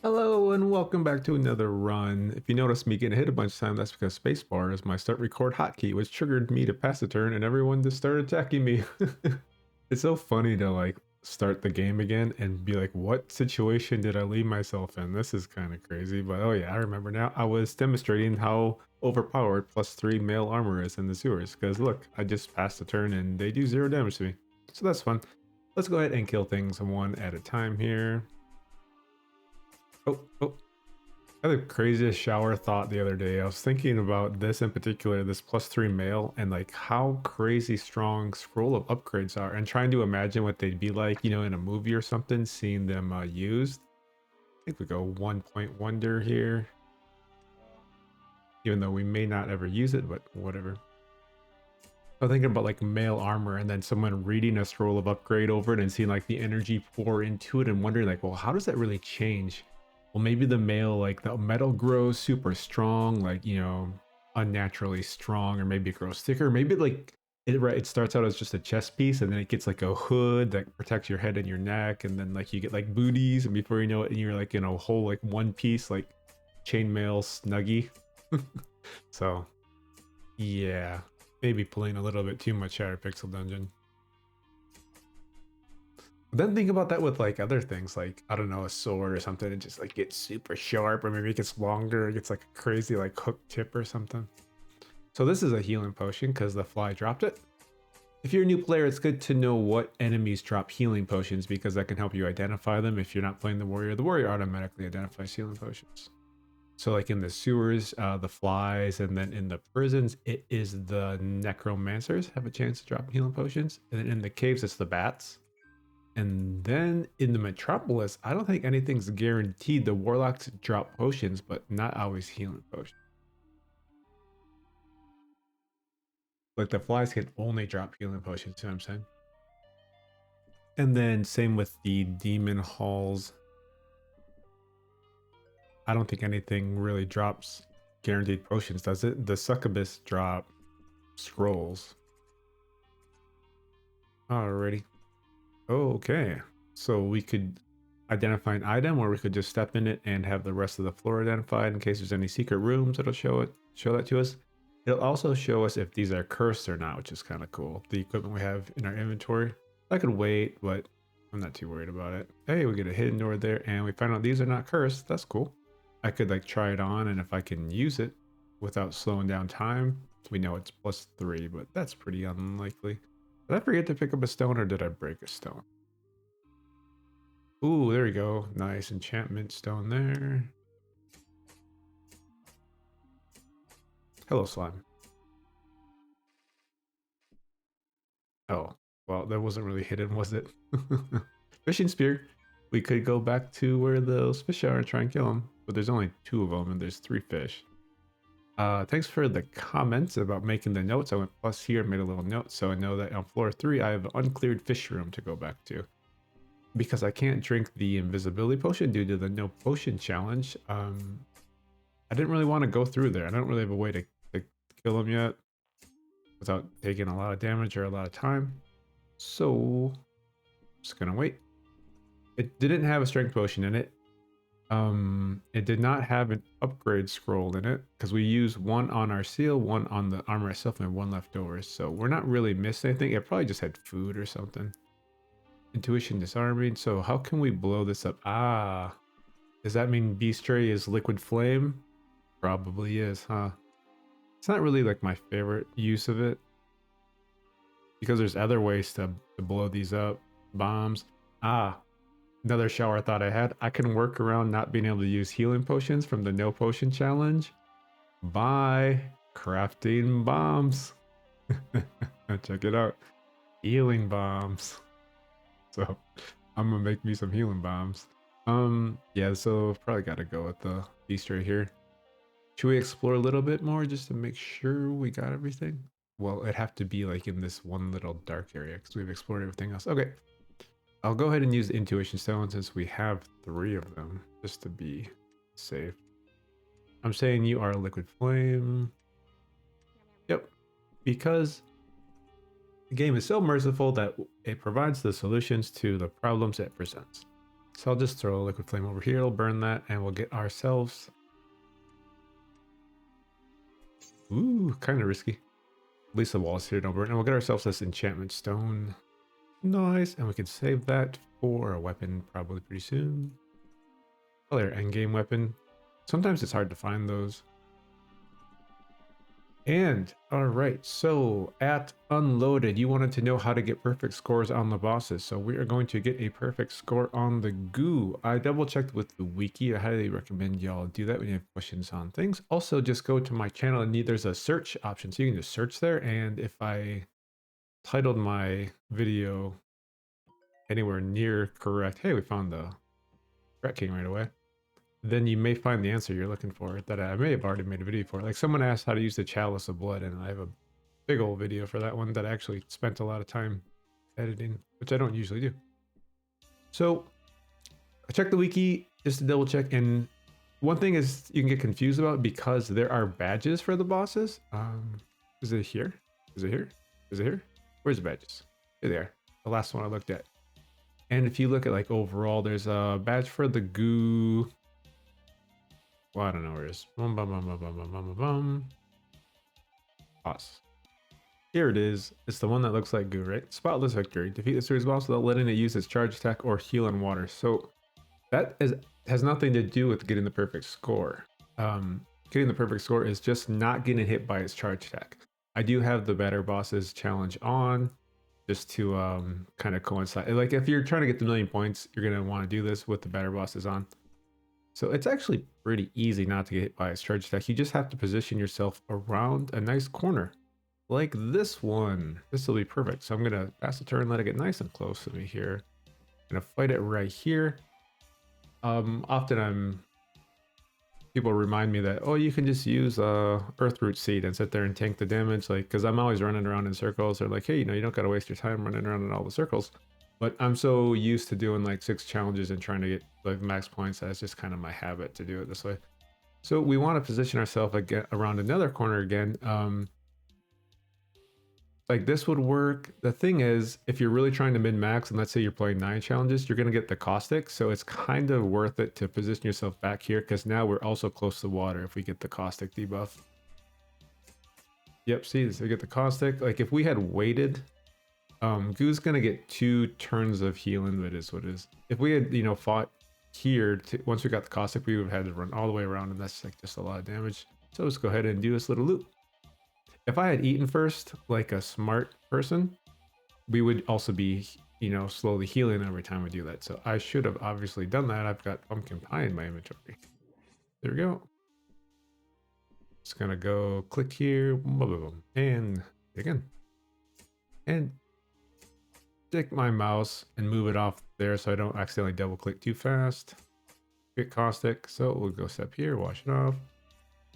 Hello and welcome back to another run. If you notice me getting hit a bunch of times, that's because spacebar is my start record hotkey, which triggered me to pass the turn and everyone just started attacking me. It's so funny to like start the game again and be like, what situation did I leave myself in? This is kind of crazy, but oh yeah, I remember now. I was demonstrating how overpowered +3 male armor is in the sewers because look, I just passed the turn and they do 0 damage to me. So that's fun. Let's go ahead and kill things one at a time here. Oh. I had the craziest shower thought the other day. I was thinking about this in particular, this +3 male, and like how crazy strong scroll of upgrades are, and trying to imagine what they'd be like, in a movie or something, seeing them used. I think we go 1 point wonder here, even though we may not ever use it, but whatever. I'm thinking about like male armor and then someone reading a scroll of upgrade over it and seeing like the energy pour into it and wondering like, well, how does that really change? Well, maybe the male, like the metal grows super strong, like, unnaturally strong, or maybe it grows thicker. Maybe like it starts out as just a chest piece and then it gets like a hood that protects your head and your neck. And then like you get like booties, and before you know it, you're like in a whole like one piece, like chainmail snuggie. So yeah, maybe playing a little bit too much Shadow Pixel Dungeon. But then think about that with like other things, like I don't know, a sword or something. It just like gets super sharp, or maybe it gets longer. It gets like a crazy like hook tip or something. So this is a healing potion because the fly dropped it. If you're a new player, it's good to know what enemies drop healing potions because that can help you identify them. If you're not playing the warrior automatically identifies healing potions. So like in the sewers, the flies, and then in the prisons, it is the necromancers have a chance to drop healing potions. And then in the caves, it's the bats. And then in the metropolis, I don't think anything's guaranteed. The warlocks drop potions, but not always healing potions. Like the flies can only drop healing potions, you know what I'm saying? And then same with the demon halls. I don't think anything really drops guaranteed potions, does it? The succubus drop scrolls. Alrighty. Okay. So we could identify an item, or we could just step in it and have the rest of the floor identified in case there's any secret rooms. It'll show that to us. It'll also show us if these are cursed or not, which is kind of cool. The equipment we have in our inventory. I could wait, but I'm not too worried about it. Hey, we get a hidden door there, and we find out these are not cursed. That's cool. I could like try it on, and if I can use it without slowing down time, we know it's +3, but that's pretty unlikely. Did I forget to pick up a stone, or did I break a stone? Ooh, there we go. Nice enchantment stone there. Hello, slime. Oh, well, that wasn't really hidden, was it? Fishing spear. We could go back to where those fish are and try and kill them, but there's only 2 of them and there's 3 fish. Thanks for the comments about making the notes. I went plus here, made a little note, so I know that on floor 3 I have an uncleared fish room to go back to. Because I can't drink the invisibility potion due to the no potion challenge, I didn't really want to go through there. I don't really have a way to kill him yet without taking a lot of damage or a lot of time. So, I'm just gonna wait. It didn't have a strength potion in it. It did not have an upgrade scroll in it because we used one on our seal, one on the armor itself, and one left over. So we're not really missing anything. It probably just had food or something. Intuition disarming. So how can we blow this up? Ah, does that mean Beast Ray is liquid flame? Probably is, huh? It's not really like my favorite use of it because there's other ways to blow these up. Bombs. Ah, another shower thought I had. I can work around not being able to use healing potions from the no potion challenge by crafting bombs. Check it out. Healing bombs. So I'm gonna make me some healing bombs. Yeah, so probably gotta go with the beast right here. Should we explore a little bit more just to make sure we got everything? Well, it'd have to be like in this one little dark area because we've explored everything else. Okay, I'll go ahead and use the intuition stone since we have 3 of them just to be safe. I'm saying you are a liquid flame. Yep, because the game is so merciful that it provides the solutions to the problems it presents. So I'll just throw a liquid flame over here. It'll burn that, and we'll get ourselves. Ooh, kind of risky. At least the walls here don't burn. And we'll get ourselves this enchantment stone. Nice. And we can save that for a weapon probably pretty soon. Probably our endgame weapon. Sometimes it's hard to find those. And all right, so at Unloaded, you wanted to know how to get perfect scores on the bosses. So we are going to get a perfect score on the goo. I double checked with the wiki. I highly recommend y'all do that when you have questions on things. Also, just go to my channel and there's a search option. So you can just search there. And if I titled my video anywhere near correct, hey, we found the Rat King right away, then you may find the answer you're looking for that I may have already made a video for. Like someone asked how to use the Chalice of Blood, and I have a big old video for that one that I actually spent a lot of time editing, which I don't usually do. So I checked the wiki just to double check, and one thing is you can get confused about because there are badges for the bosses. Is it here? Is it here? Is it here? Where's the badges? Here they are. The last one I looked at. And if you look at like overall, there's a badge for the goo. Well, I don't know where it is. Bum, bum, bum, bum, bum, bum, bum, bum. Boss. Here it is. It's the one that looks like goo, right? Spotless victory. Defeat the series boss without letting it use its charge attack or heal in water. So that has nothing to do with getting the perfect score. Getting the perfect score is just not getting hit by its charge attack. I do have the better bosses challenge on just to kind of coincide. Like if you're trying to get the 1,000,000 points, you're going to want to do this with the better bosses on. So it's actually pretty easy not to get hit by its charge attack. You just have to position yourself around a nice corner. Like this one. This will be perfect. So I'm going to pass the turn, let it get nice and close to me here. I'm going to fight it right here. Often people remind me that, oh, you can just use Earthroot Seed and sit there and tank the damage. Like, because I'm always running around in circles. They're like, hey, you know, you don't got to waste your time running around in all the circles. But I'm so used to doing like 6 challenges and trying to get like max points. That's just kind of my habit to do it this way. So we want to position ourselves again around another corner again. Like this would work. The thing is, if you're really trying to min-max, and let's say you're playing 9 challenges, you're going to get the caustic. So it's kind of worth it to position yourself back here because now we're also close to water if we get the caustic debuff. Yep, see, so we get the caustic. Like if we had waited, Goo's going to get 2 turns of healing, but it is what it is. If we had, you know, fought here, once we got the caustic, we would have had to run all the way around, and that's like just a lot of damage. So let's go ahead and do this little loop. If I had eaten first, like a smart person, we would also be, you know, slowly healing every time we do that. So I should have obviously done that. I've got pumpkin pie in my inventory. There we go. Just gonna go click here, and again, and stick my mouse and move it off there so I don't accidentally double click too fast. Get caustic, so we'll go step here, wash it off.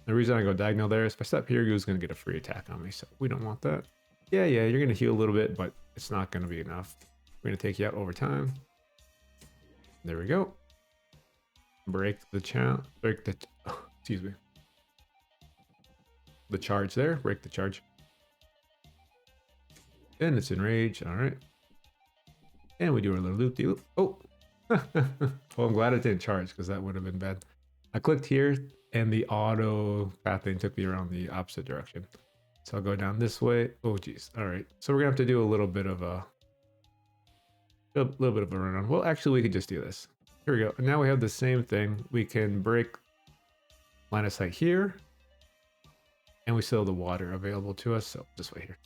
The reason I go diagonal there is if I step here, Goo's going to get a free attack on me, so we don't want that. Yeah, you're going to heal a little bit, but it's not going to be enough. We're going to take you out over time. There we go. Break the excuse me. The charge there, break the charge. And it's enraged, all right. And we do our little loop-de-loop. Oh, well, I'm glad it didn't charge because that would have been bad. I clicked here and the auto pathing took me around the opposite direction. So I'll go down this way. Oh, geez. All right. So we're gonna have to do a little bit of a run on. Well, actually, we could just do this. Here we go. And now we have the same thing. We can break line of sight here, and we still have the water available to us. So this way here.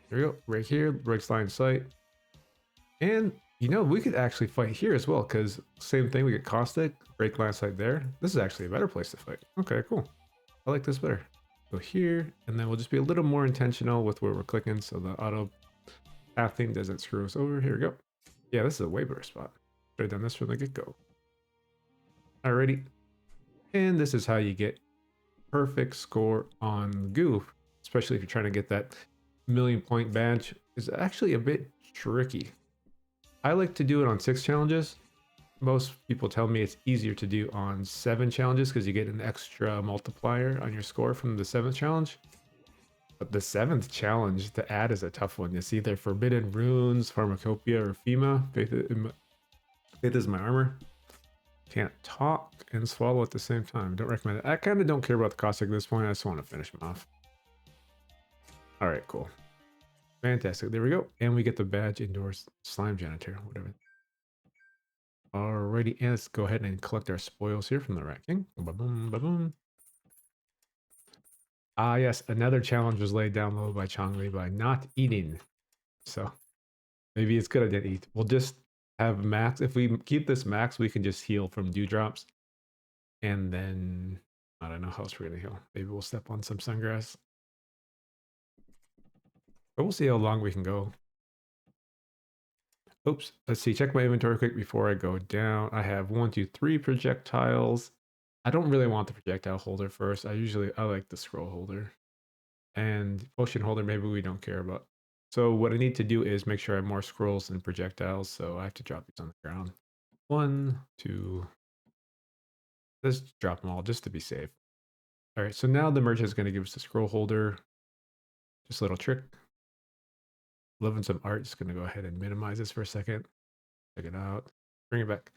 Here we go. Right here, breaks line of sight, and you know, we could actually fight here as well, because same thing, we get caustic, break line of sight there. This is actually a better place to fight. Okay, cool. I like this better. Go here, and then we'll just be a little more intentional with where we're clicking so the auto pathing doesn't screw us over. Here we go. Yeah, this is a way better spot. Should have done this from the get-go. Alrighty. And this is how you get perfect score on Goo, especially if you're trying to get that 1,000,000 point badge. It's actually a bit tricky. I like to do it on 6 challenges. Most people tell me it's easier to do on 7 challenges because you get an extra multiplier on your score from the 7th challenge. But the 7th challenge to add is a tough one. It's either Forbidden Runes, Pharmacopoeia, or FEMA, It is my armor. Can't talk and swallow at the same time. Don't recommend it. I kind of don't care about the caustic at this point. I just want to finish him off. All right, cool. Fantastic. There we go. And we get the badge indoors slime janitor, whatever. Alrighty, and let's go ahead and collect our spoils here from the Rat King. Ba-boom, ba-boom. Ah, yes, another challenge was laid down low by Changli by not eating. So maybe it's good I didn't eat. We'll just have max. If we keep this max, we can just heal from dewdrops. And then, I don't know how else we're going to heal. Maybe we'll step on some sungrass. But we'll see how long we can go. Oops, let's see. Check my inventory quick before I go down. I have 1, 2, 3 projectiles. I don't really want the projectile holder first. I like the scroll holder. And potion holder, maybe we don't care about. So what I need to do is make sure I have more scrolls than projectiles. So I have to drop these on the ground. 1, 2. Let's drop them all just to be safe. All right, so now the merchant is going to give us the scroll holder. Just a little trick. Loving some art. Just going to go ahead and minimize this for a second. Check it out. Bring it back.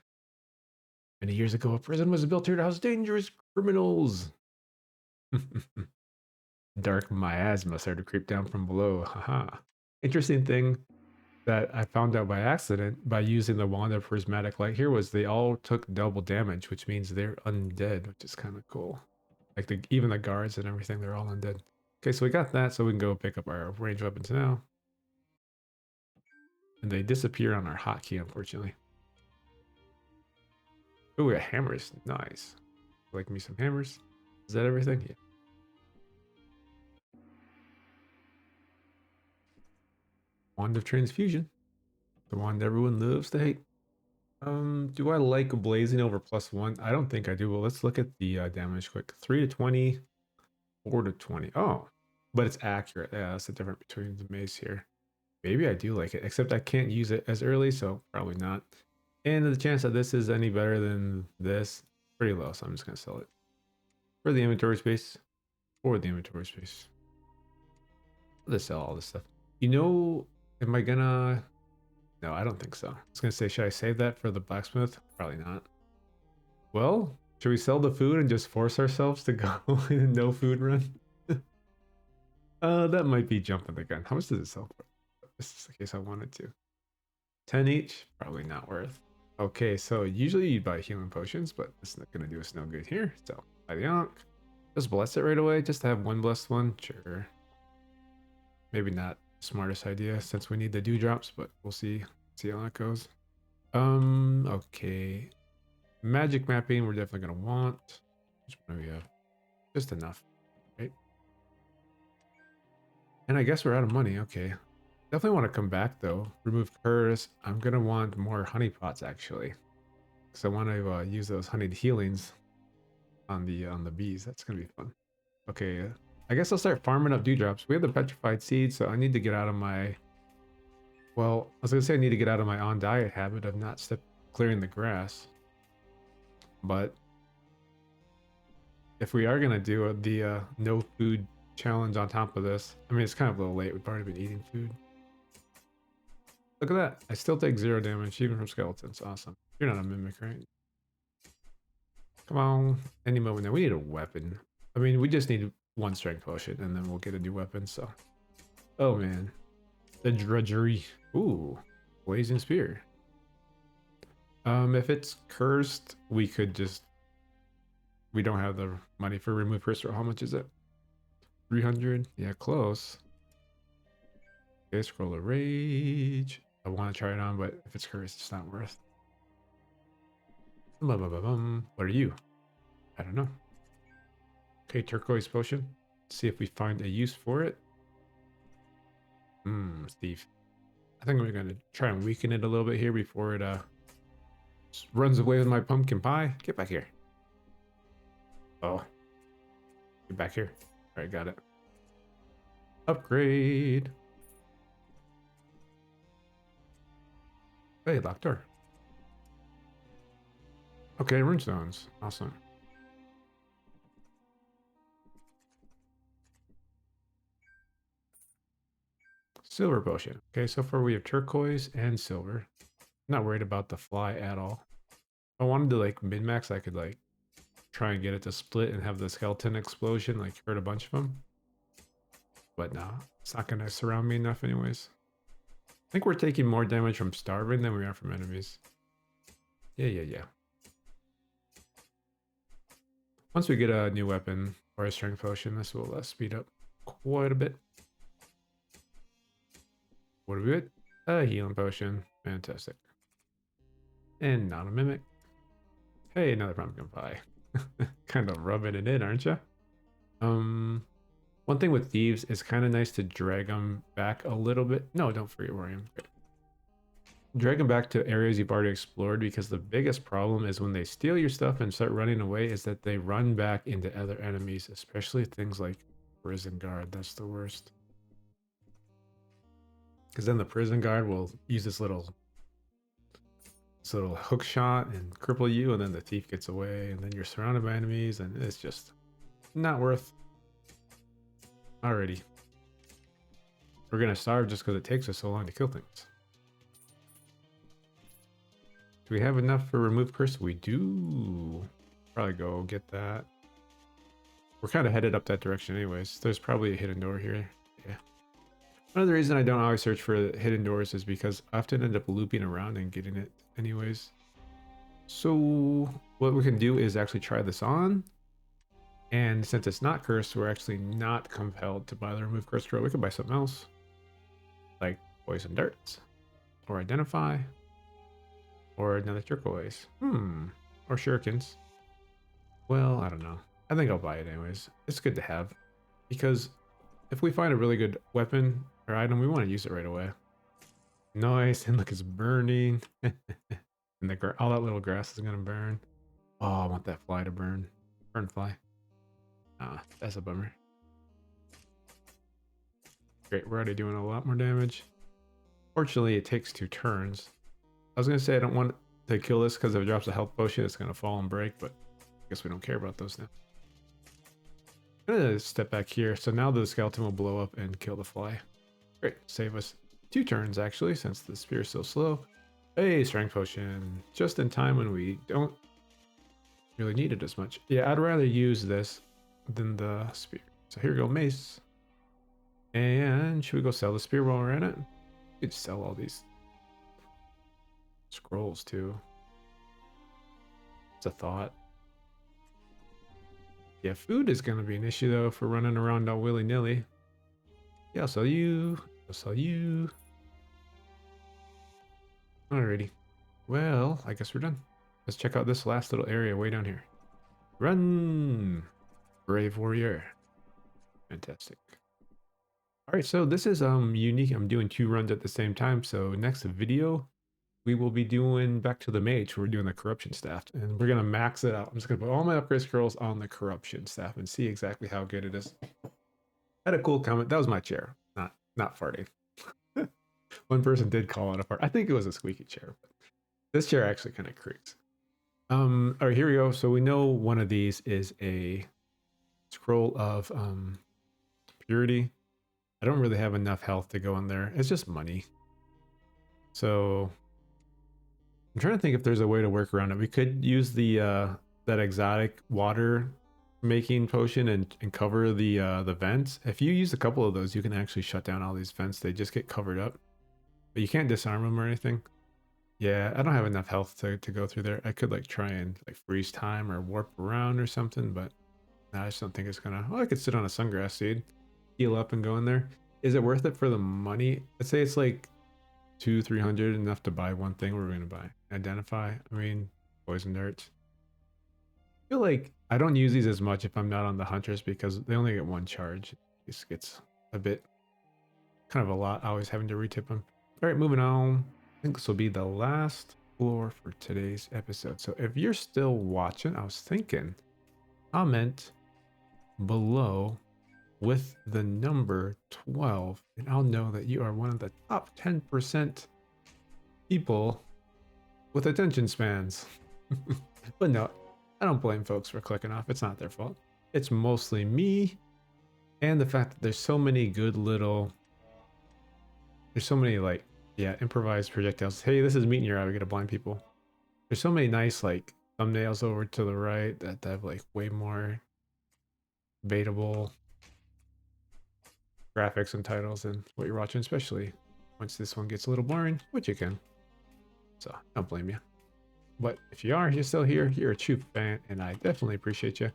Many years ago, a prison was built here to house dangerous criminals. Dark miasma started to creep down from below. Haha. Interesting thing that I found out by accident by using the wand of prismatic light here was they all took double damage, which means they're undead, which is kind of cool. Like even the guards and everything, they're all undead. Okay, so we got that, so we can go pick up our ranged weapons now. And they disappear on our hotkey, unfortunately. Oh, we got hammers. Nice. Like me some hammers. Is that everything? Yeah. Wand of Transfusion. The wand everyone loves to hate. Do I like blazing over +1? I don't think I do. Well, let's look at the damage quick. 3 to 20, 4 to 20. Oh, but it's accurate. Yeah, that's the difference between the mace here. Maybe I do like it, except I can't use it as early, so probably not. And the chance that this is any better than this, pretty low, so I'm just gonna sell it. For the inventory space. For the inventory space. Let's sell all this stuff. You know, am I gonna... No, I don't think so. I was gonna say, should I save that for the blacksmith? Probably not. Well, should we sell the food and just force ourselves to go in a no food run? That might be jumping the gun. How much does it sell for? This is the case I wanted to. 10 each? Probably not worth. Okay, so usually you buy healing potions, but it's not gonna do us no good here. So buy the Ankh. Just bless it right away, just to have one blessed one. Sure. Maybe not smartest idea since we need the dewdrops, but we'll see. See how that goes. Okay. Magic mapping, we're definitely gonna want. Which one do we have? Just enough, right? And I guess we're out of money. Okay. Definitely want to come back though. Remove curse. I'm gonna want more honey pots actually, because I want to use those honeyed healings on the bees. That's gonna be fun. Okay. I guess I'll start farming up dewdrops. We have the petrified seeds, so I need to get out of my. Well, I was gonna say I need to get out of my on diet habit of not clearing the grass. But if we are gonna do the no food challenge on top of this, I mean it's kind of a little late. We've already been eating food. Look at that. I still take 0 damage even from skeletons. Awesome. You're not a mimic, right? Come on. Any moment now. We need a weapon. I mean, we just need 1 strength potion and then we'll get a new weapon. So, oh man, the drudgery. Ooh, blazing spear. If it's cursed, we could just. We don't have the money for remove curse. How much is it? 300. Yeah, close. Okay, scroll of rage. I want to try it on, but if it's cursed, it's not worth. What are you? I don't know. Okay, turquoise potion. See if we find a use for it. Steve. I think we're gonna try and weaken it a little bit here before it runs away with my pumpkin pie. Get back here. Oh. Get back here. Alright, got it. Upgrade. Hey, locked door. Okay, runestones. Awesome. Silver potion. Okay, so far we have turquoise and silver. Not worried about the fly at all. If I wanted to like min-max, I could like try and get it to split and have the skeleton explosion, like hurt a bunch of them. But no, it's not gonna surround me enough anyways. I think we're taking more damage from starving than we are from enemies. Yeah. Once we get a new weapon or a strength potion, this will speed up quite a bit. What do we get? A healing potion. Fantastic. And not a mimic. Hey, another pumpkin pie. Kind of rubbing it in, aren't you? One thing with thieves is kind of nice to drag them back a little bit. No, don't forget where I am. Okay. Drag them back to areas you've already explored, because the biggest problem is when they steal your stuff and start running away is that they run back into other enemies, especially things like prison guard. That's the worst. Because then the prison guard will use this little hook shot and cripple you, and then the thief gets away, and then you're surrounded by enemies, and it's just not worth. Alrighty. We're gonna starve just because it takes us so long to kill things. Do we have enough for remove curse? We do. Probably go get that. We're kind of headed up that direction anyways. There's probably a hidden door here. Yeah. Another reason I don't always search for hidden doors is because I often end up looping around and getting it anyways. So what we can do is actually try this on. And since it's not cursed, we're actually not compelled to buy the remove curse scroll. We could buy something else, like poison darts, or identify, or another turquoise. Or shurikens. Well, I don't know. I think I'll buy it anyways. It's good to have, because if we find a really good weapon or item, we want to use it right away. Nice, and look, it's burning. And all that little grass is gonna burn. Oh, I want that fly to burn. Burn fly. Ah, that's a bummer. Great, we're already doing a lot more damage. Fortunately, it takes 2 turns. I was gonna say I don't want to kill this because if it drops a health potion, it's gonna fall and break, but I guess we don't care about those now. I'm gonna step back here. So now the skeleton will blow up and kill the fly. Great, save us 2 turns actually, since the spear is so slow. Hey, strength potion, just in time when we don't really need it as much. Yeah, I'd rather use this than the spear. So here we go, mace. And should we go sell the spear while we're at it? We could sell all these scrolls too. It's a thought. Yeah, food is gonna be an issue though if we're running around all willy-nilly. Yeah, I'll sell you. I'll sell you. Alrighty. Well, I guess we're done. Let's check out this last little area way down here. Run! Brave warrior. Fantastic. Alright, so this is unique. I'm doing 2 runs at the same time. So next video, we will be doing back to the mage. We're doing the corruption staff, and we're gonna max it out. I'm just gonna put all my upgrade scrolls on the corruption staff and see exactly how good it is. Had a cool comment. That was my chair, not farting. One person did call it a fart. I think it was a squeaky chair, but this chair actually kind of creaks. All right, here we go. So we know one of these is a scroll of purity. I don't really have enough health to go in there. It's just money. So I'm trying to think if there's a way to work around it. We could use the that exotic water making potion and cover the vents. If you use a couple of those, you can actually shut down all these vents. They just get covered up, but you can't disarm them or anything. Yeah, I don't have enough health to go through there. I could like try and like freeze time or warp around or something, but no, I just don't think it's gonna. Well, I could sit on a sungrass seed, heal up and go in there. Is it worth it for the money? Let's say it's like 200-300, enough to buy one thing. What are we gonna buy? Identify. I mean, poison darts. I feel like I don't use these as much if I'm not on the hunters because they only get 1 charge. This gets a bit kind of a lot, always having to retip them. All right, moving on. I think this will be the last floor for today's episode. So if you're still watching, I was thinking, comment below with the number 12, and I'll know that you are one of the top 10% people with attention spans. But no, I don't blame folks for clicking off. It's not their fault. It's mostly me and the fact that there's so many good little, there's so many like Yeah, improvised projectiles. Hey, this is meeting your eye. We gotta blind people. There's so many nice like thumbnails over to the right that have like way more debatable graphics and titles than what you're watching, especially once this one gets a little boring, which it can. So I don't blame you. But if you're still here, you're a true fan, and I definitely appreciate you.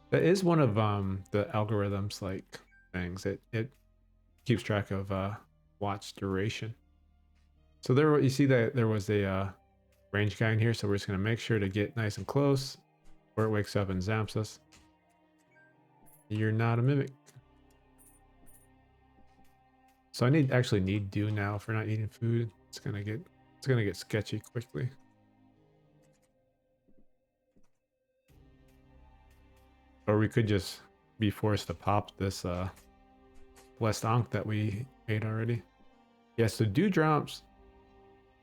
That is one of the algorithms like things. It keeps track of watch duration. So there you see that there was a range guy in here, so we're just gonna make sure to get nice and close where it wakes up and zaps us. You're not a mimic. So I actually need dew now for not eating food. It's gonna get sketchy quickly. Or we could just be forced to pop this West Ankh that we ate already. Yeah, so dewdrops,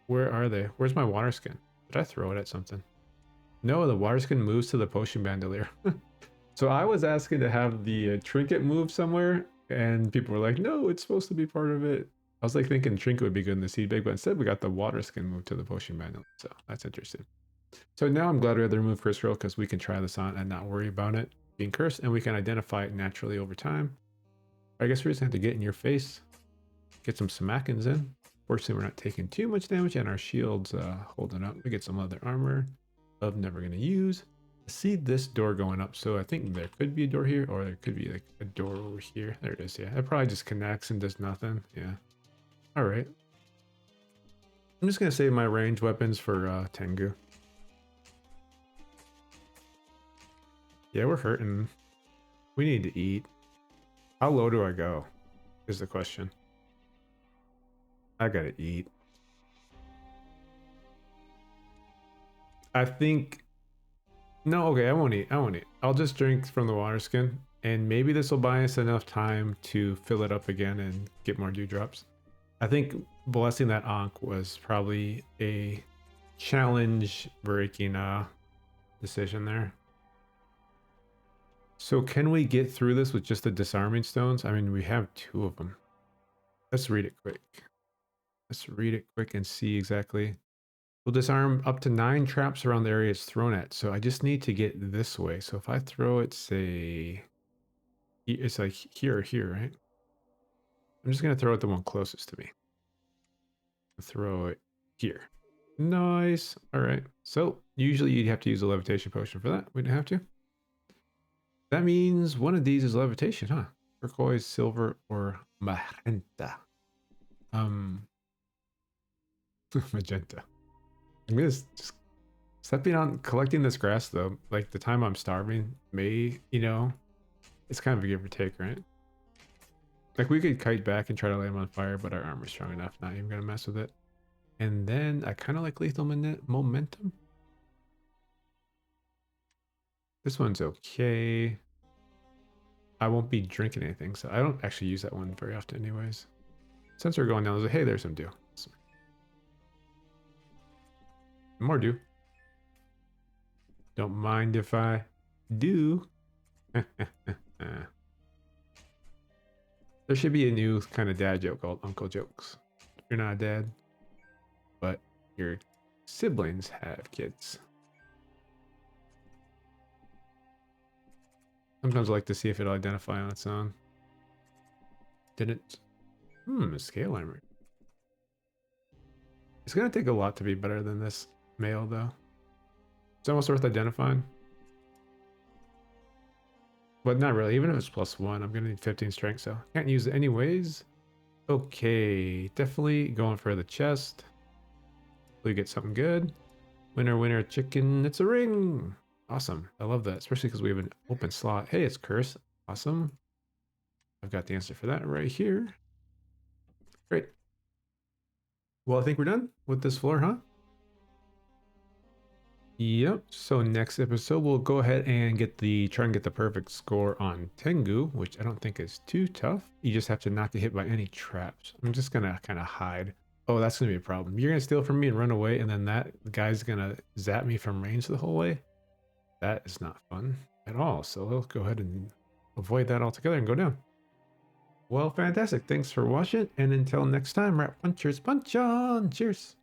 where are they? Where's my water skin? Did I throw it at something? No, the water skin moves to the potion bandolier. So I was asking to have the trinket move somewhere, and people were like, no, it's supposed to be part of it. I was like thinking trinket would be good in the seed bag, but instead we got the water skin moved to the potion bandolier. So that's interesting. So now I'm glad we had to remove curse roll because we can try this on and not worry about it being cursed, and we can identify it naturally over time. I guess we just have to get in your face, get some smackings in. Fortunately, we're not taking too much damage, and our shield's holding up. We get some other armor of never going to use. I see this door going up, so I think there could be a door here, or there could be like a door over here. There it is, yeah. It probably just connects and does nothing, yeah. All right. I'm just going to save my ranged weapons for Tengu. Yeah, we're hurting. We need to eat. How low do I go? Is the question. I gotta eat. I think... No, okay, I won't eat. I won't eat. I'll just drink from the water skin, and maybe this will buy us enough time to fill it up again and get more dewdrops. I think blessing that Ankh was probably a challenge-breaking decision there. So can we get through this with just the disarming stones? I mean, we have 2 of them. Let's read it quick. Let's read it quick and see exactly. We'll disarm up to 9 traps around the area it's thrown at. So I just need to get this way. So if I throw it, say, it's like here or here, right? I'm just going to throw it the one closest to me. Throw it here. Nice. All right. So usually you'd have to use a levitation potion for that. We didn't have to. That means one of these is levitation, huh? Turquoise, silver, or magenta. Magenta. I'm gonna just stepping on collecting this grass though. Like the time I'm starving may, it's kind of a give or take, right? Like we could kite back and try to light them on fire, but our armor's strong enough. Not even gonna mess with it. And then I kind of like lethal momentum. This one's okay. I won't be drinking anything, so I don't actually use that one very often anyways. Since we're going down, I was like, hey, there's some dew. More dew. Don't mind if I do. There should be a new kind of dad joke called Uncle Jokes. You're not a dad, but your siblings have kids. Sometimes I like to see if it'll identify on its own. Didn't. A scale armor. It's gonna take a lot to be better than this male, though. It's almost worth identifying. But not really. Even if it's +1, I'm gonna need 15 strength, so can't use it anyways. Okay, definitely going for the chest. We get something good. Winner, winner, chicken. It's a ring. Awesome. I love that, especially because we have an open slot. Hey, it's curse. Awesome. I've got the answer for that right here. Great. Well, I think we're done with this floor, huh? Yep. So next episode, we'll go ahead and try and get the perfect score on Tengu, which I don't think is too tough. You just have to not get hit by any traps. I'm just gonna kind of hide. Oh, that's gonna be a problem. You're gonna steal from me and run away, and then that guy's gonna zap me from range the whole way. That is not fun at all. So let's go ahead and avoid that altogether and go down. Well, fantastic. Thanks for watching. And until next time, Rat Punchers, punch on. Cheers.